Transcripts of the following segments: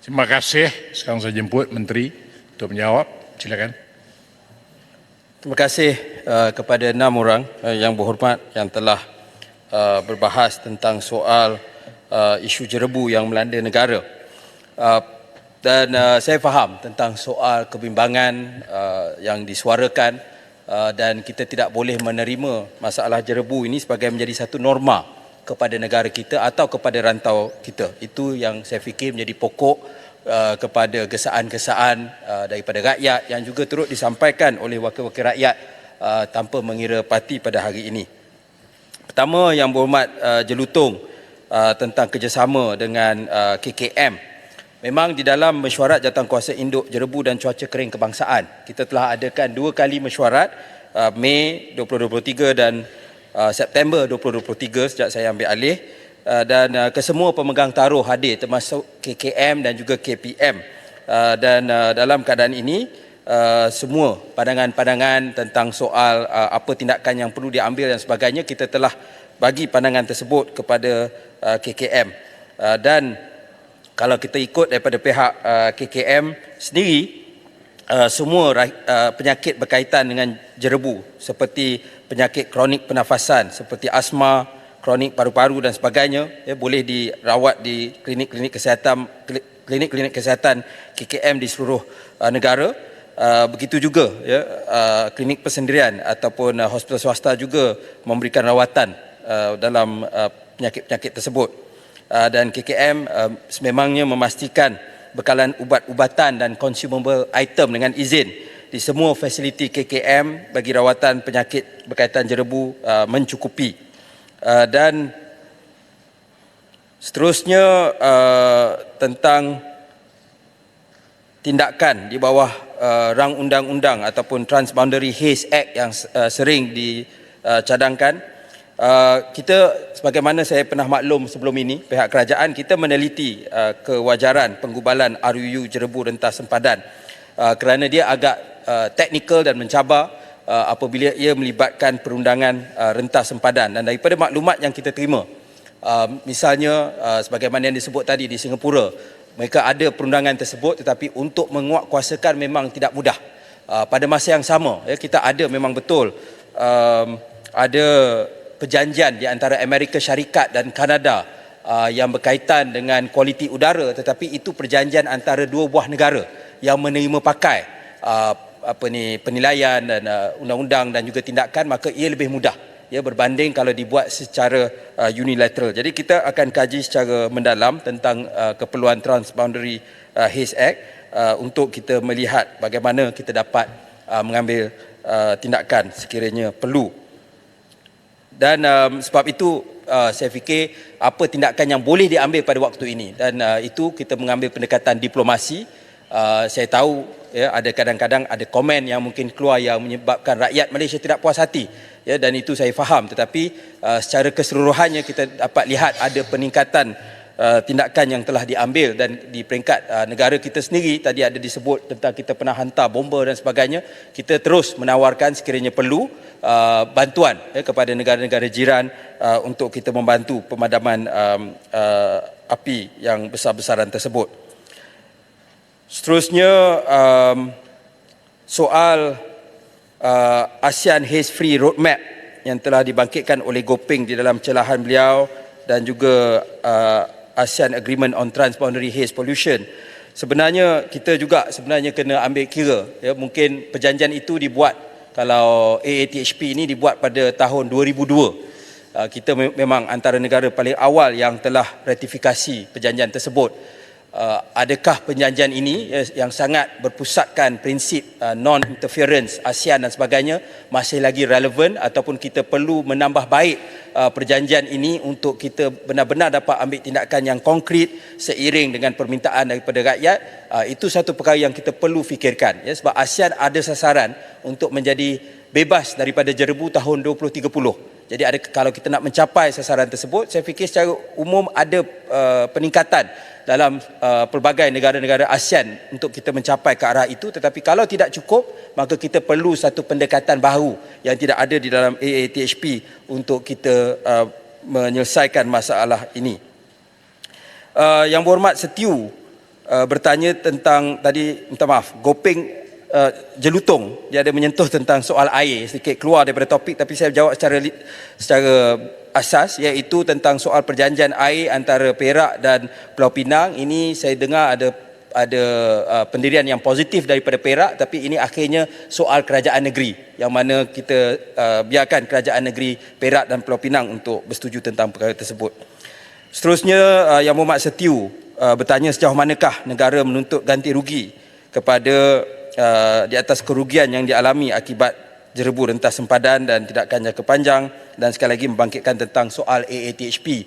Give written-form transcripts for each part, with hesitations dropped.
Terima kasih. Sekarang saya jemput Menteri untuk menjawab. Silakan. Terima kasih kepada 6 orang yang berhormat yang telah berbahas tentang soal isu jerebu yang melanda negara. Dan saya faham tentang soal kebimbangan yang disuarakan dan kita tidak boleh menerima masalah jerebu ini sebagai menjadi satu norma kepada negara kita atau kepada rantau kita. Itu yang saya fikir menjadi pokok kepada kesaan-kesaan daripada rakyat yang juga turut disampaikan oleh wakil-wakil rakyat tanpa mengira parti pada hari ini. Pertama, yang berhormat Jelutong tentang kerjasama dengan KKM. Memang di dalam mesyuarat jawatankuasa induk jerebu dan cuaca kering kebangsaan, kita telah adakan 2 kali mesyuarat, Mei 2023 dan September 2023 sejak saya ambil alih, dan kesemua pemegang taruh hadir termasuk KKM dan juga KPM, dan dalam keadaan ini semua pandangan-pandangan tentang soal apa tindakan yang perlu diambil dan sebagainya kita telah bagi pandangan tersebut kepada KKM. Dan kalau kita ikut daripada pihak KKM sendiri, semua penyakit berkaitan dengan jerebu seperti penyakit kronik pernafasan seperti asma, kronik paru-paru dan sebagainya boleh dirawat di klinik-klinik kesihatan KKM di seluruh negara. Begitu juga klinik persendirian ataupun hospital swasta juga memberikan rawatan dalam penyakit-penyakit tersebut. Dan KKM sememangnya memastikan bekalan ubat-ubatan dan consumable item dengan izin di semua fasiliti KKM bagi rawatan penyakit berkaitan jerebu mencukupi. Dan seterusnya tentang tindakan di bawah rang undang-undang ataupun Transboundary Haze Act yang sering dicadangkan. Kita sebagaimana saya pernah maklum sebelum ini, pihak kerajaan kita meneliti kewajaran penggubalan RUU jerebu rentas sempadan kerana dia agak teknikal dan mencabar apabila ia melibatkan perundangan rentas sempadan. Dan daripada maklumat yang kita terima, misalnya sebagaimana yang disebut tadi di Singapura, mereka ada perundangan tersebut tetapi untuk menguatkuasakan memang tidak mudah. Pada masa yang sama kita ada memang betul ada perjanjian di antara Amerika Syarikat dan Kanada yang berkaitan dengan kualiti udara, tetapi itu perjanjian antara 2 buah negara yang menerima pakai penilaian dan undang-undang dan juga tindakan, maka ia lebih mudah berbanding kalau dibuat secara unilateral. Jadi kita akan kaji secara mendalam tentang keperluan Transboundary Haze Act untuk kita melihat bagaimana kita dapat mengambil tindakan sekiranya perlu. Dan sebab itu saya fikir apa tindakan yang boleh diambil pada waktu ini, dan itu kita mengambil pendekatan diplomasi. Saya tahu ada kadang-kadang ada komen yang mungkin keluar yang menyebabkan rakyat Malaysia tidak puas hati, dan itu saya faham, tetapi secara keseluruhannya kita dapat lihat ada peningkatan tindakan yang telah diambil. Dan di peringkat negara kita sendiri, tadi ada disebut tentang kita pernah hantar bomba dan sebagainya, kita terus menawarkan sekiranya perlu bantuan kepada negara-negara jiran untuk kita membantu pemadaman api yang besar-besaran tersebut. Seterusnya soal ASEAN Haze Free Roadmap yang telah dibangkitkan oleh Goping di dalam celahan beliau, dan juga ASEAN Agreement on Transboundary Haze Pollution. Sebenarnya kita juga kena ambil kira, mungkin perjanjian itu dibuat, kalau AATHP ini dibuat pada tahun 2002. Kita memang antara negara paling awal yang telah ratifikasi perjanjian tersebut. Adakah perjanjian ini yang sangat berpusatkan prinsip non-interference ASEAN dan sebagainya masih lagi relevan, ataupun kita perlu menambah baik perjanjian ini untuk kita benar-benar dapat ambil tindakan yang konkret seiring dengan permintaan daripada rakyat? Itu satu perkara yang kita perlu fikirkan, sebab ASEAN ada sasaran untuk menjadi bebas daripada jerebu tahun 2030. Jadi kalau kita nak mencapai sasaran tersebut, saya fikir secara umum ada peningkatan dalam pelbagai negara-negara ASEAN untuk kita mencapai ke arah itu. Tetapi kalau tidak cukup, maka kita perlu satu pendekatan baru yang tidak ada di dalam AATHP untuk kita menyelesaikan masalah ini. Yang berhormat Setiu bertanya tentang tadi, minta maaf, Gopeng Jelutong, dia ada menyentuh tentang soal air, sedikit keluar daripada topik, tapi saya jawab secara asas, iaitu tentang soal perjanjian air antara Perak dan Pulau Pinang. Ini saya dengar ada pendirian yang positif daripada Perak, tapi ini akhirnya soal kerajaan negeri, yang mana kita biarkan kerajaan negeri Perak dan Pulau Pinang untuk bersetuju tentang perkara tersebut. Seterusnya, Yang Berhormat Setiu bertanya sejauh manakah negara menuntut ganti rugi kepada di atas kerugian yang dialami akibat jerebu rentas sempadan dan tidakkan jangka panjang, dan sekali lagi membangkitkan tentang soal AATHP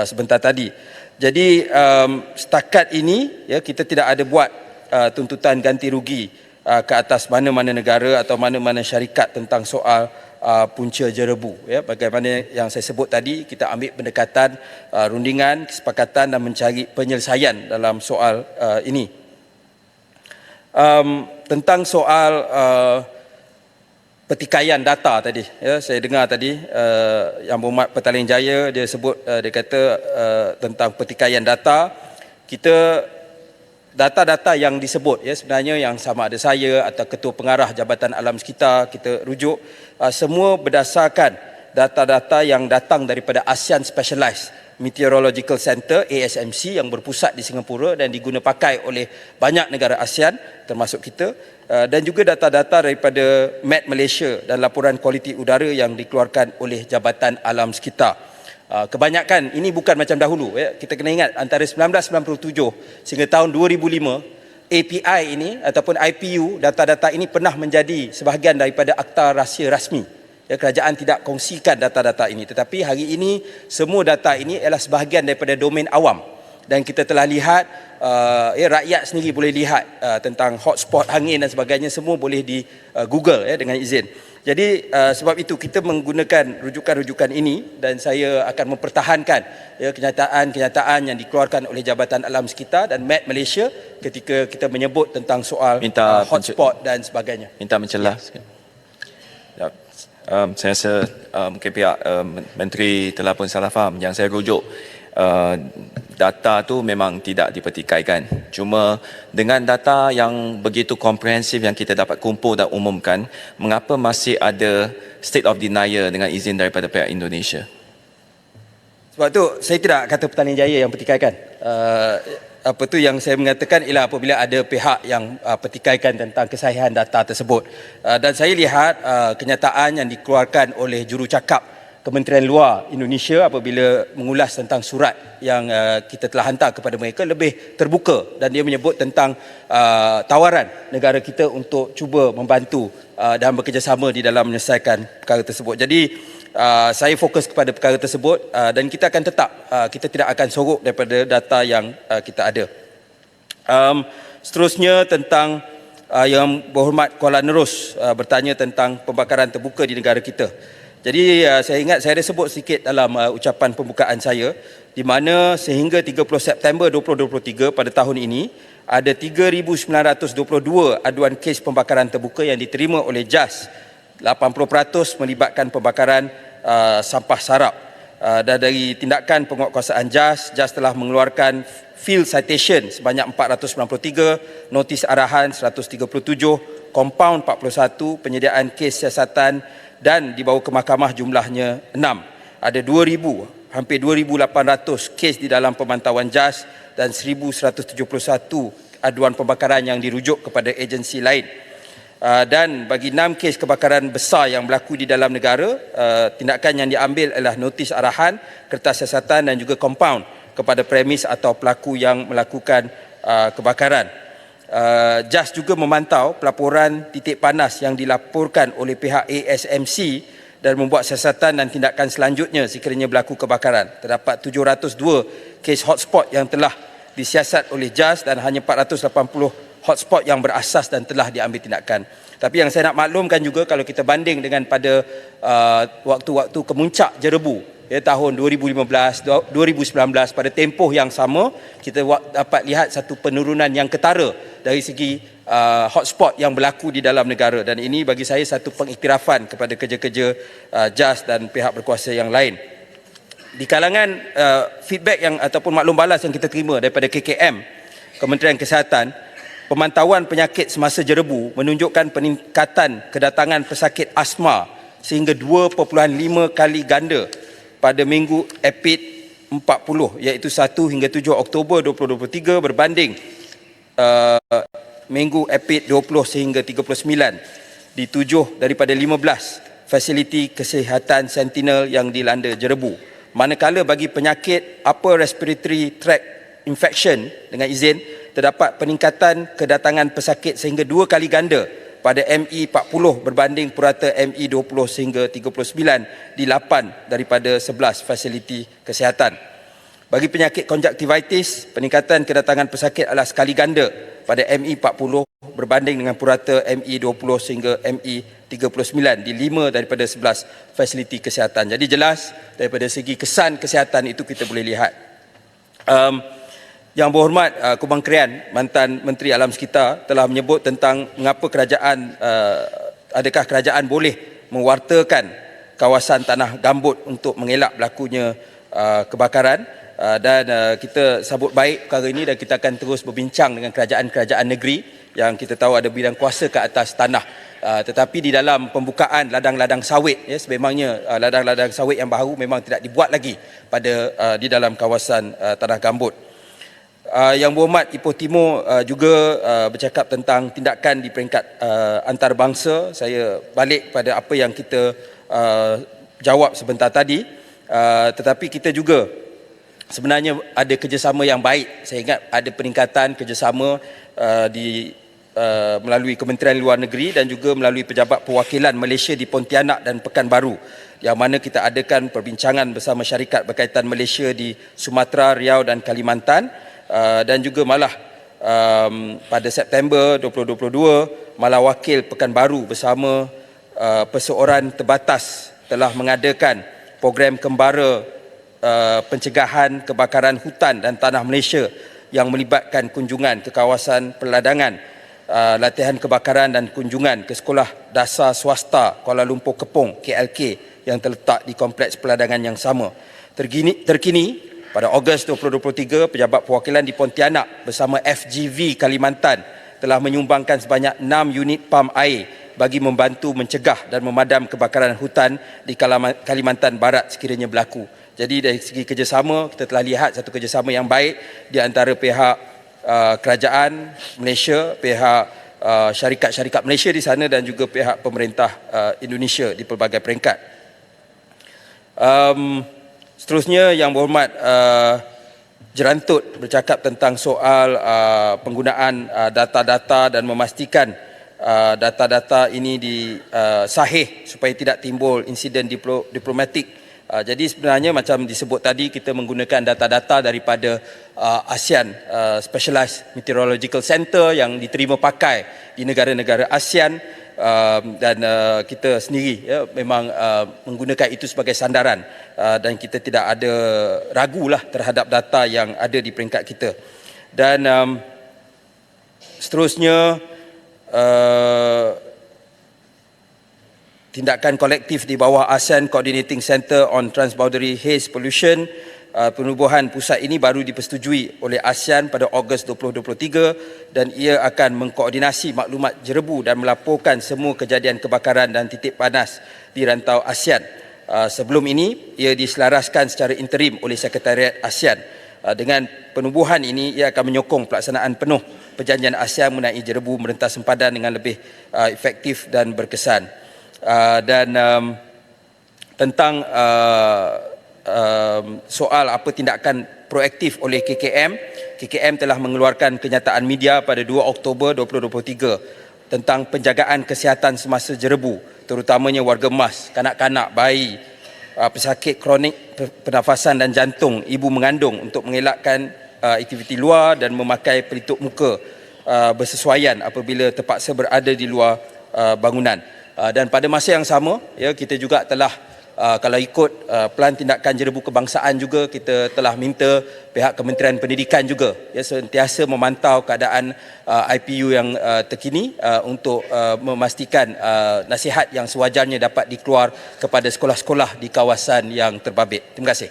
sebentar tadi. Jadi setakat ini ya, kita tidak ada buat tuntutan ganti rugi ke atas mana-mana negara atau mana-mana syarikat tentang soal punca jerebu ya. Bagaimana yang saya sebut tadi, kita ambil pendekatan rundingan, kesepakatan dan mencari penyelesaian dalam soal ini. Tentang soal pertikaian data tadi ya, saya dengar tadi Yang Berhormat Petaling Jaya dia sebut, dia kata tentang pertikaian data. Kita data-data yang disebut ya, sebenarnya yang sama ada saya atau ketua pengarah Jabatan Alam Sekitar kita rujuk, semua berdasarkan data-data yang datang daripada ASEAN Specialized Meteorological Center ASMC yang berpusat di Singapura dan diguna pakai oleh banyak negara ASEAN termasuk kita, dan juga data-data daripada Met Malaysia dan laporan kualiti udara yang dikeluarkan oleh Jabatan Alam Sekitar. Kebanyakan ini bukan macam dahulu ya. Kita kena ingat antara 1997 sehingga tahun 2005 API ini ataupun IPU, data-data ini pernah menjadi sebahagian daripada akta rahsia rasmi. Ya, kerajaan tidak kongsikan data-data ini, tetapi hari ini semua data ini adalah sebahagian daripada domain awam, dan kita telah lihat rakyat sendiri boleh lihat tentang hotspot angin dan sebagainya, semua boleh di Google ya, dengan izin. Jadi sebab itu kita menggunakan rujukan-rujukan ini, dan saya akan mempertahankan ya, kenyataan-kenyataan yang dikeluarkan oleh Jabatan Alam Sekitar dan Met Malaysia ketika kita menyebut tentang soal hotspot dan sebagainya. Minta mencelah sikit. Ya. Saya rasa mungkin pihak Menteri telah pun salah faham. Yang saya rujuk, data tu memang tidak dipertikaikan. Cuma dengan data yang begitu komprehensif yang kita dapat kumpul dan umumkan, mengapa masih ada state of denial dengan izin daripada pihak Indonesia? Sebab tu saya tidak kata Petaling Jaya yang pertikaikan. Apa tu yang saya mengatakan ialah apabila ada pihak yang pertikaikan tentang kesahihan data tersebut. Dan saya lihat kenyataan yang dikeluarkan oleh jurucakap Kementerian Luar Indonesia apabila mengulas tentang surat yang kita telah hantar kepada mereka lebih terbuka, dan dia menyebut tentang tawaran negara kita untuk cuba membantu dan bekerjasama di dalam menyelesaikan perkara tersebut. Jadi saya fokus kepada perkara tersebut, dan kita akan tetap kita tidak akan sorok daripada data yang kita ada. Seterusnya tentang Yang Berhormat Kuala Nerus bertanya tentang pembakaran terbuka di negara kita. Jadi saya ingat saya ada sebut sikit dalam ucapan pembukaan saya, di mana sehingga 30 September 2023 pada tahun ini ada 3,922 aduan kes pembakaran terbuka yang diterima oleh JAS. 80% melibatkan pembakaran sampah sarap. Dan dari tindakan penguatkuasaan JAS telah mengeluarkan field citation sebanyak 493, notis arahan 137, compound 41, penyediaan kes siasatan, dan dibawa ke mahkamah jumlahnya 6. Ada 2,000, hampir 2,800 kes di dalam pemantauan JAS dan 1,171 aduan pembakaran yang dirujuk kepada agensi lain. Dan bagi 6 kes kebakaran besar yang berlaku di dalam negara, tindakan yang diambil adalah notis arahan, kertas siasatan dan juga compound kepada premis atau pelaku yang melakukan kebakaran. JAS juga memantau pelaporan titik panas yang dilaporkan oleh pihak ASMC dan membuat siasatan dan tindakan selanjutnya sekiranya berlaku kebakaran. Terdapat 702 kes hotspot yang telah disiasat oleh JAS dan hanya 480 hotspot yang berasas dan telah diambil tindakan. Tapi yang saya nak maklumkan juga, kalau kita banding dengan pada waktu-waktu kemuncak jerebu ya, tahun 2015, 2019, pada tempoh yang sama, kita dapat lihat satu penurunan yang ketara dari segi hotspot yang berlaku di dalam negara, dan ini bagi saya satu pengiktirafan kepada kerja-kerja JAS dan pihak berkuasa yang lain. Di kalangan feedback yang ataupun maklum balas yang kita terima daripada KKM, Kementerian Kesihatan, pemantauan penyakit semasa jerebu menunjukkan peningkatan kedatangan pesakit asma sehingga 2.5 kali ganda pada minggu EPID 40 iaitu 1 hingga 7 Oktober 2023 berbanding minggu EPID 20 sehingga 39 di 7 daripada 15 fasiliti kesihatan sentinel yang dilanda jerebu. Manakala bagi penyakit upper respiratory tract infection dengan izin terdapat peningkatan kedatangan pesakit sehingga 2 kali ganda pada ME 40 berbanding purata ME 20 sehingga 39 di 8 daripada 11 fasiliti kesihatan. Bagi penyakit konjaktivitis, peningkatan kedatangan pesakit adalah sekali ganda pada ME 40 berbanding dengan purata ME 20 sehingga ME 39 di 5 daripada 11 fasiliti kesihatan. Jadi jelas daripada segi kesan kesihatan itu kita boleh lihat. Yang berhormat Kubang Krian, mantan Menteri Alam Sekitar telah menyebut tentang mengapa adakah kerajaan boleh mewartakan kawasan tanah gambut untuk mengelak berlakunya kebakaran, dan kita sambut baik perkara ini dan kita akan terus berbincang dengan kerajaan-kerajaan negeri yang kita tahu ada bidang kuasa ke atas tanah. Tetapi di dalam pembukaan ladang-ladang sawit, ya, sememangnya ladang-ladang sawit yang baru memang tidak dibuat lagi di dalam kawasan tanah gambut. Yang berhormat Ipoh Timur juga bercakap tentang tindakan di peringkat antarabangsa. Saya balik pada apa yang kita jawab sebentar tadi, tetapi kita juga sebenarnya ada kerjasama yang baik. Saya ingat ada peningkatan kerjasama melalui Kementerian Luar Negeri dan juga melalui Pejabat Perwakilan Malaysia di Pontianak dan Pekanbaru, yang mana kita adakan perbincangan bersama syarikat berkaitan Malaysia di Sumatera, Riau dan Kalimantan. Dan juga malah pada September 2022 malah Wakil Pekanbaru bersama perseorangan terbatas telah mengadakan program kembara pencegahan kebakaran hutan dan tanah Malaysia yang melibatkan kunjungan ke kawasan peladangan, latihan kebakaran dan kunjungan ke sekolah dasar swasta Kuala Lumpur Kepong KLK yang terletak di kompleks peladangan yang sama. Terkini pada Ogos 2023, Pejabat Perwakilan di Pontianak bersama FGV Kalimantan telah menyumbangkan sebanyak 6 unit pam air bagi membantu mencegah dan memadam kebakaran hutan di Kalimantan Barat sekiranya berlaku. Jadi dari segi kerjasama, kita telah lihat satu kerjasama yang baik di antara pihak kerajaan Malaysia, pihak syarikat-syarikat Malaysia di sana dan juga pihak pemerintah Indonesia di pelbagai peringkat. Seterusnya, Yang Berhormat Jerantut bercakap tentang soal penggunaan data-data dan memastikan data-data ini sahih supaya tidak timbul insiden diplomatik. Jadi sebenarnya macam disebut tadi, kita menggunakan data-data daripada ASEAN Specialized Meteorological Center yang diterima pakai di negara-negara ASEAN, dan kita sendiri memang menggunakan itu sebagai sandaran, dan kita tidak ada ragulah terhadap data yang ada di peringkat kita. Dan seterusnya, tindakan kolektif di bawah ASEAN Coordinating Center on Transboundary Haze Pollution. Penubuhan pusat ini baru dipersetujui oleh ASEAN pada Ogos 2023 dan ia akan mengkoordinasi maklumat jerebu dan melaporkan semua kejadian kebakaran dan titik panas di rantau ASEAN. Sebelum ini, ia diselaraskan secara interim oleh Sekretariat ASEAN. Dengan penubuhan ini, ia akan menyokong pelaksanaan penuh perjanjian ASEAN mengenai jerebu merentas sempadan dengan lebih efektif dan berkesan. Tentang soal apa tindakan proaktif oleh KKM telah mengeluarkan kenyataan media pada 2 Oktober 2023 tentang penjagaan kesihatan semasa jerebu, terutamanya warga emas, kanak-kanak, bayi, pesakit kronik pernafasan dan jantung, ibu mengandung untuk mengelakkan aktiviti luar dan memakai pelitup muka bersesuaian apabila terpaksa berada di luar bangunan. Dan pada masa yang sama, kita juga telah kalau ikut pelan tindakan jerebu kebangsaan juga, kita telah minta pihak Kementerian Pendidikan juga sentiasa memantau keadaan IPU yang terkini untuk memastikan nasihat yang sewajarnya dapat dikeluar kepada sekolah-sekolah di kawasan yang terbabit. Terima kasih.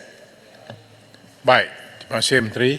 Baik, terima kasih Menteri.